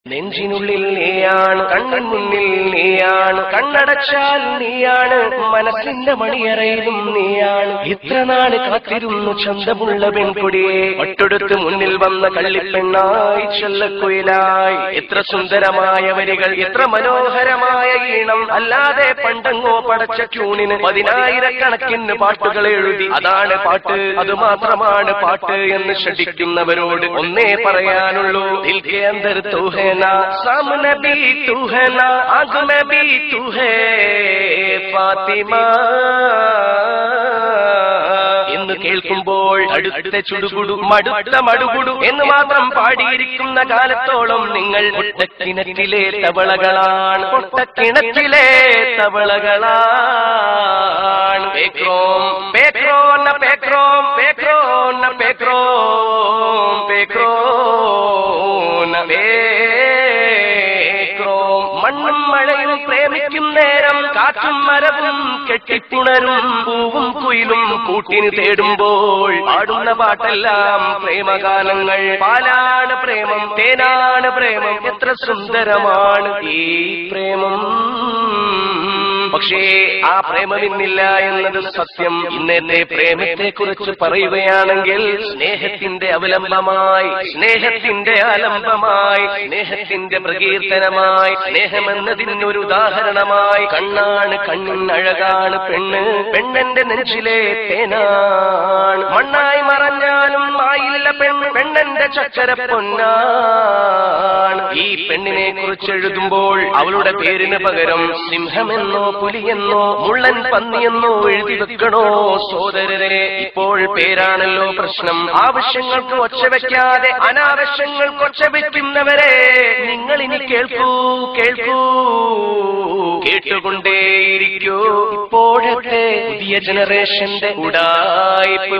നെഞ്ചിനുള്ളിൽ നീയാണ്, കണ്ണിൻ മുന്നിൽ നീയാണ്, കണ്ണടച്ചാൽ നീയാണ്, മനസ്സിന്റെ മണിയറയിലും നീയാണ്. ഇത്ര നാള് കാത്തിരുന്നു ചന്തമുള്ള പെൺകുടിയെ, ഒട്ടൊടുത്ത് മുന്നിൽ വന്ന കള്ളിപ്പെണ്ണായി ചെല്ലക്കുയിലായി. എത്ര സുന്ദരമായ വരികൾ, എത്ര മനോഹരമായ ഈണം. അല്ലാതെ പണ്ടങ്ങോ പടച്ച ട്യൂണിന് 10,000 പാട്ടുകൾ എഴുതി അതാണ് പാട്ട്, അതുമാത്രമാണ് പാട്ട് എന്ന് ശഠിക്കുന്നവരോട് ഒന്നേ പറയാനുള്ളൂ, ദിൽ കെ അന്തർ തൂ ഹേ ना, सामने भी तू है ना, आग में भी तू है फातिमा. എന്ന് കേൾക്കുമ്പോൾ അടുത്ത ചുടുകുടു മടുത്ത മടുകുടു എന്ന് മാത്രം പാടിയിരിക്കുന്ന കാലത്തോളം നിങ്ങൾ പൊട്ടക്കിണറ്റിലെ തവളകളാണ്, പൊട്ടക്കിണറ്റിലെ തവളകളാണ്. പേക്രോം പേക്രോന്ന പേക്രോം പേക്രോന്ന പേക്രോം പേക്രോന്ന മണ്ണും മഴയും പ്രേമിക്കും നേരം കാറ്റും മരവും കെട്ടിപ്പുണരും, പൂവും കുയിലും കൂട്ടിന് തേടുമ്പോൾ പാടുന്ന പാട്ടെല്ലാം പ്രേമഗാനങ്ങൾ. പാലാണ് പ്രേമം, തേനാണ് പ്രേമം, എത്ര സുന്ദരമാണ് ഈ പ്രേമം. പക്ഷേ ആ പ്രേമം ഇന്നില്ല എന്നത് സത്യം. ഇന്നത്തെ പ്രേമത്തെ കുറിച്ച് പറയുകയാണെങ്കിൽ സ്നേഹത്തിന്റെ അവലംബമായി, സ്നേഹത്തിന്റെ ആലംബമായി, സ്നേഹത്തിന്റെ പ്രകീർത്തനമായി, സ്നേഹമെന്നതിനൊരു ഉദാഹരണമായി കണ്ണാണ്, കണ്ണിനഴകാണ് പെണ്ണ്, പെണ്ണെന്റെ നെഞ്ചിലെ തേനാണ്. മണ്ണായി മറഞ്ഞാലും ആയില്ല പെണ്ണ്, പെണ്ണെന്റെ ചക്കര പൊന്നാണ്. ഈ പെണ്ണിനെ കുറിച്ച് എഴുതുമ്പോൾ അവളുടെ പേരിന് പകരം സിംഹമെന്നോ പുലിയെന്നോ മുള്ളൻ പന്നിയെന്നോ എഴുതി വെക്കണോ സോദരരെ? ഇപ്പോൾ പേരാണല്ലോ പ്രശ്നം. ആവശ്യങ്ങൾക്ക് ഒച്ചവെക്കാതെ അനാവശ്യങ്ങൾക്ക് ഒച്ചവെക്കുന്നവരെ നിങ്ങൾ ഇനി കേൾക്കൂ, കേൾക്കൂ, കേട്ടുകൊണ്ടേയിരിക്കൂ. ഇപ്പോഴത്തെ പുതിയ ജനറേഷന്റെ ഉഡായിപ്പ്